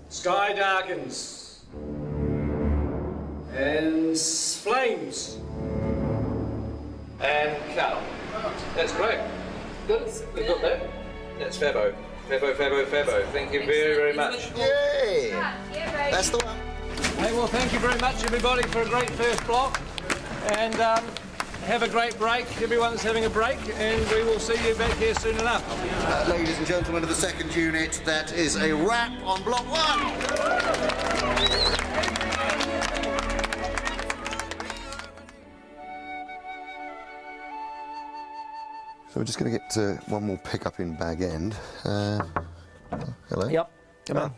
Sky darkens. And flames. And cut. That's great. Good. We've got that. That's Fabo. Fabo. Thank you very, very much. Yay! That's the one. Hey, well, thank you very much, everybody, for a great first block. And have a great break. Everyone's having a break, and we will see you back here soon enough. Ladies and gentlemen of the second unit, that is a wrap on block 1. So we're just going to get one more pickup in Bag End. Hello. Yep. Come on.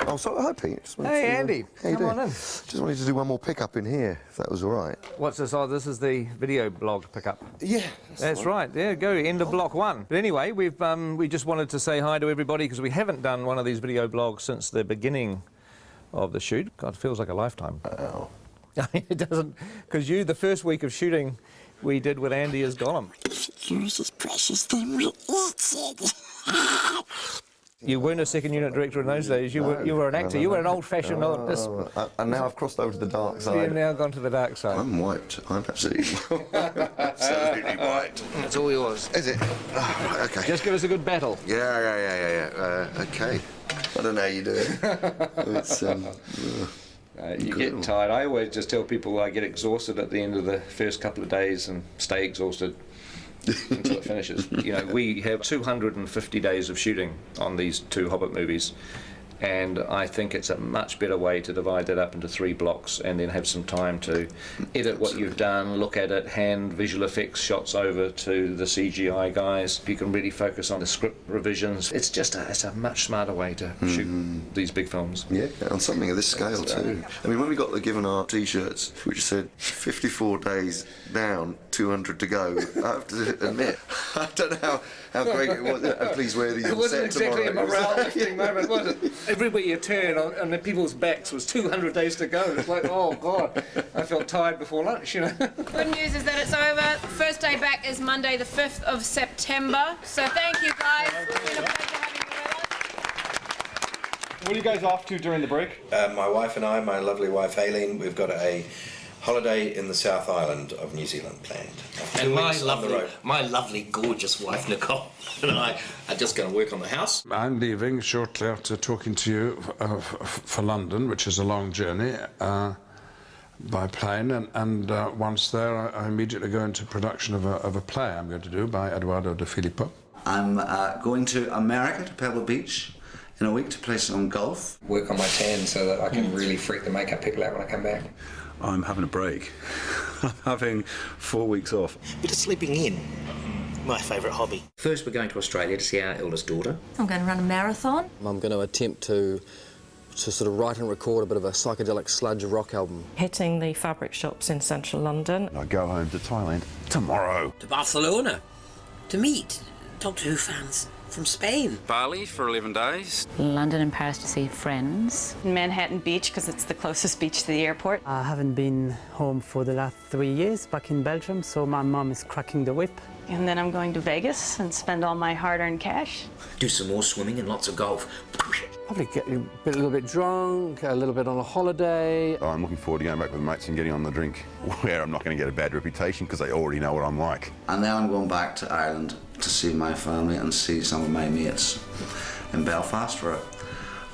Oh, so hi, Pete. Hey, Andy. How you Come doing? on in. Just wanted to do one more pickup in here, if that was all right. What's this? Oh, this is the video blog pickup. Yeah. That's right. There, go. End of block 1. But anyway, we just wanted to say hi to everybody because we haven't done one of these video blogs since the beginning of the shoot. God, it feels like a lifetime. Oh. It doesn't, because the first week of shooting we did with Andy as Gollum. Use this precious thing we eat. You weren't a second unit director in those days. You were an actor. You were an old-fashioned. And now I've crossed over to the dark side. You've now gone to the dark side. I'm wiped. I'm absolutely wiped. That's all yours. Is it? Oh, okay. Just give us a good battle. Yeah. Okay. I don't know how you do it. It's you get tired. I always just tell people I get exhausted at the end of the first couple of days and stay exhausted until it finishes. You know, we have 250 days of shooting on these 2 Hobbit movies, and I think it's a much better way to divide that up into 3 blocks and then have some time to edit what you've done, look at it, hand visual effects shots over to the CGI guys. You can really focus on the script revisions. It's just it's a much smarter way to shoot these big films. Yeah, on something of this scale too. I mean, when we got the given our T-shirts, which said 54 days down, 200 to go, I have to admit, I don't know how great it was. Please wear these. It wasn't exactly tomorrow. a morale-lifting moment, was it? Everywhere you turn on the people's backs was 200 days to go. It's like, oh God, I felt tired before lunch, you know. Good news is that it's over. First day back is Monday the 5th of September. So thank you guys. It's been a pleasure having you with us. What are you guys off to during the break? My wife and I, my lovely wife Aileen, we've got a holiday in the South Island of New Zealand planned. And my lovely, gorgeous wife Nicole and I are just going to work on the house. I'm leaving shortly after talking to you for London, which is a long journey, by plane, and once there I immediately go into production of a play I'm going to do by Eduardo De Filippo. I'm going to America, to Pebble Beach, in a week to play some golf. Work on my tan so that I can really freak the makeup people out when I come back. I'm having a break. I'm having 4 weeks off. Bit of sleeping in. My favourite hobby. First we're going to Australia to see our eldest daughter. I'm going to run a marathon. I'm going to attempt to sort of write and record a bit of a psychedelic sludge rock album. Hitting the fabric shops in central London. I go home to Thailand tomorrow. To Barcelona. To meet Doctor Who fans from Spain. Bali for 11 days. London and Paris to see friends. Manhattan Beach, because it's the closest beach to the airport. I haven't been home for the last 3 years back in Belgium, so my mum is cracking the whip. And then I'm going to Vegas and spend all my hard-earned cash. Do some more swimming and lots of golf. Probably get a little bit drunk, a little bit on a holiday. I'm looking forward to going back with mates and getting on the drink, where I'm not going to get a bad reputation because they already know what I'm like. And now I'm going back to Ireland to see my family and see some of my mates in Belfast for a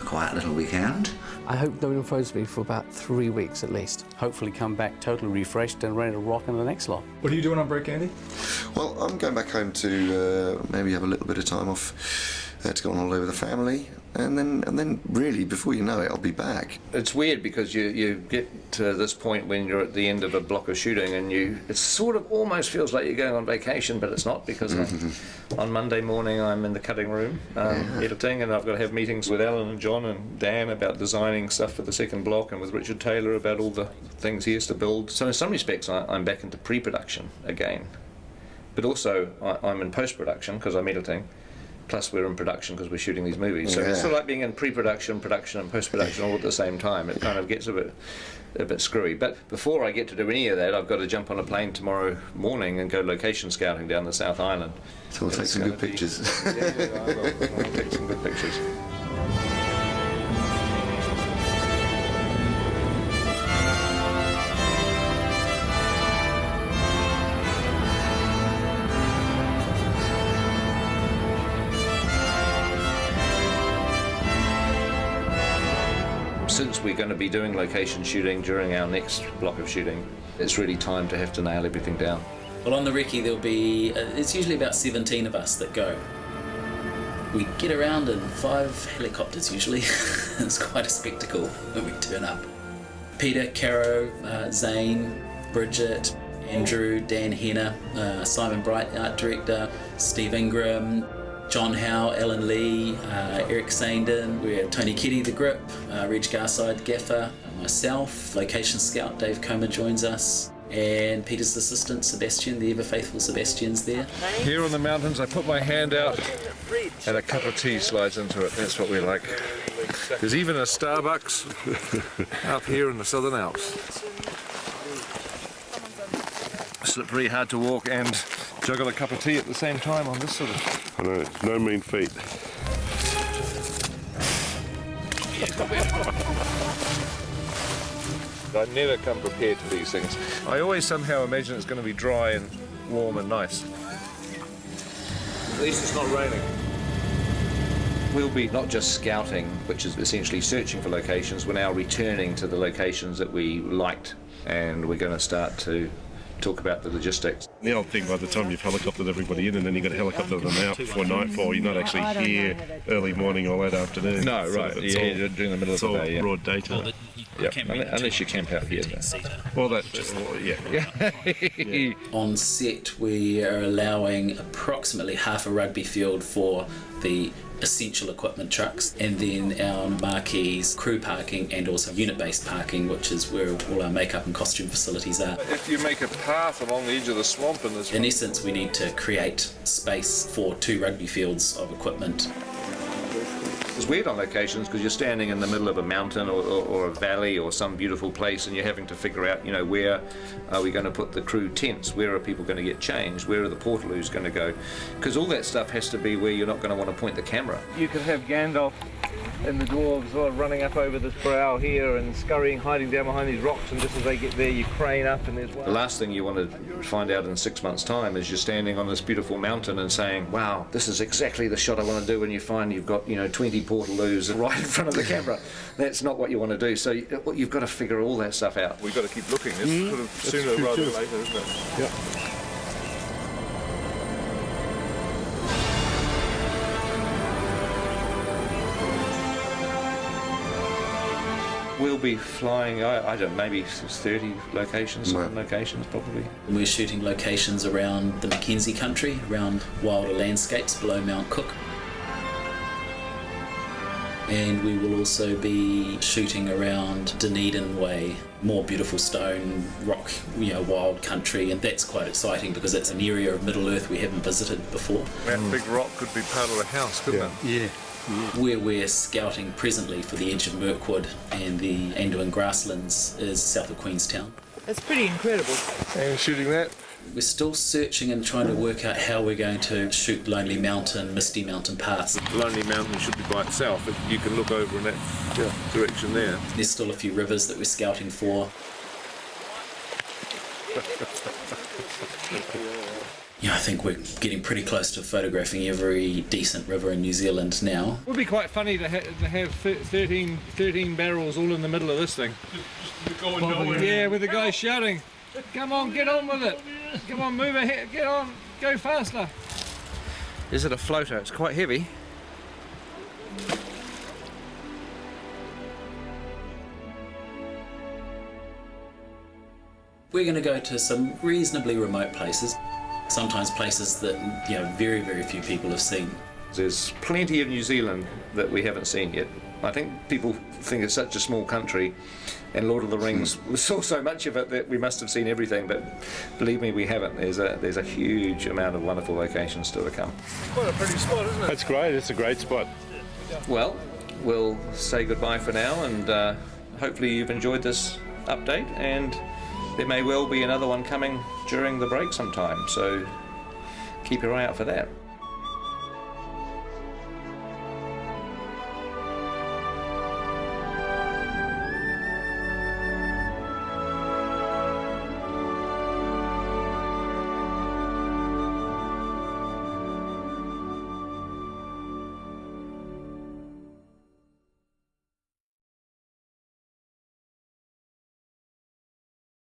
quiet little weekend. I hope no one phones me for about 3 weeks at least. Hopefully come back totally refreshed and ready to rock in the next lot. What are you doing on break, Andy? Well, I'm going back home to maybe have a little bit of time off to go on holiday with the family, and then really, before you know it, I'll be back. It's weird because you get to this point when you're at the end of a block of shooting and it sort of almost feels like you're going on vacation, but it's not, because on Monday morning I'm in the cutting room editing, and I've got to have meetings with Alan and John and Dan about designing stuff for the second block, and with Richard Taylor about all the things he has to build. So in some respects I'm back into pre-production again, but also I'm in post-production because I'm editing. Plus we're in production because we're shooting these movies. So it's sort of like being in pre-production, production and post-production all at the same time. It kind of gets a bit screwy. But before I get to do any of that, I've got to jump on a plane tomorrow morning and go location scouting down the South Island. So we'll take some good pictures. Yeah, I will. I'll take some good pictures. Since we're going to be doing location shooting during our next block of shooting, it's really time to have to nail everything down. Well, on the recce there'll be, it's usually about 17 of us that go. We get around in 5 helicopters usually. It's quite a spectacle when we turn up. Peter, Caro, Zane, Bridget, Andrew, Dan Henner, Simon Bright, art director, Steve Ingram, John Howe, Alan Lee, Eric Sandin, we have Tony Keddy, the grip, Reg Garside, gaffer, myself, location scout Dave Comer joins us, and Peter's assistant Sebastian, the ever faithful Sebastian's there. Here on the mountains, I put my hand out and a cup of tea slides into it. That's what we like. There's even a Starbucks up here in the Southern Alps. Slippery, hard to walk, and juggle a cup of tea at the same time on this sort of... I know, it's no mean feat. I never come prepared to these things. I always somehow imagine it's going to be dry and warm and nice. At least it's not raining. We'll be not just scouting, which is essentially searching for locations, we're now returning to the locations that we liked, and we're going to start to talk about the logistics. The old thing, by the time you've helicoptered everybody in and then you've got to helicopter them out before nightfall, you're not actually here early morning or late afternoon. No, right, So yeah, you're during the middle of the day. It's all broad daytime. Yep. Unless you camp out here. Well, that's yeah. On set, we are allowing approximately half a rugby field for the essential equipment trucks, and then our marquees, crew parking, and also unit-based parking, which is where all our makeup and costume facilities are. If you make a path along the edge of the swamp in this... In essence, we need to create space for 2 rugby fields of equipment. It's weird on locations because you're standing in the middle of a mountain or a valley or some beautiful place, and you're having to figure out, you know, where are we going to put the crew tents? Where are people going to get changed? Where are the portaloos going to go? Because all that stuff has to be where you're not going to want to point the camera. You can have Gandalf and the dwarves sort of running up over this brow here and scurrying, hiding down behind these rocks, and just as they get there, you crane up and there's one. The last thing you want to find out in 6 months' time is you're standing on this beautiful mountain and saying, wow, this is exactly the shot I want to do, when you find you've got, you know, 20 portaloos right in front of the camera. That's not what you want to do, so you've got to figure all that stuff out. We've got to keep looking. It's sort of sooner rather than later, isn't it? Yeah. We'll be flying, I don't know, maybe 30 locations, some locations probably. We're shooting locations around the Mackenzie country, around wilder landscapes below Mount Cook. And we will also be shooting around Dunedin Way, more beautiful stone, rock, you know, wild country, and that's quite exciting because it's an area of Middle Earth we haven't visited before. That big rock could be part of the house, couldn't it? Yeah. Where we're scouting presently for the edge of Mirkwood and the Anduin grasslands is south of Queenstown. That's pretty incredible. And shooting that? We're still searching and trying to work out how we're going to shoot Lonely Mountain, Misty Mountain paths. Lonely Mountain should be by itself, but you can look over in that direction there. There's still a few rivers that we're scouting for. Yeah, I think we're getting pretty close to photographing every decent river in New Zealand now. It would be quite funny to have 13 barrels all in the middle of this thing. Going nowhere. Yeah, with the guy shouting, come on, get on with it. Come on, move ahead, get on, go faster. Is it a floater? It's quite heavy. We're going to go to some reasonably remote places, sometimes places that, you know, very, very few people have seen. There's plenty of New Zealand that we haven't seen yet. I think people think it's such a small country, and Lord of the Rings, we saw so much of it that we must have seen everything, but believe me, we haven't. There's a huge amount of wonderful locations still to come. Quite a pretty spot, isn't it? That's great, it's a great spot. Well, we'll say goodbye for now, and hopefully you've enjoyed this update, and there may well be another one coming during the break sometime, so keep your eye out for that.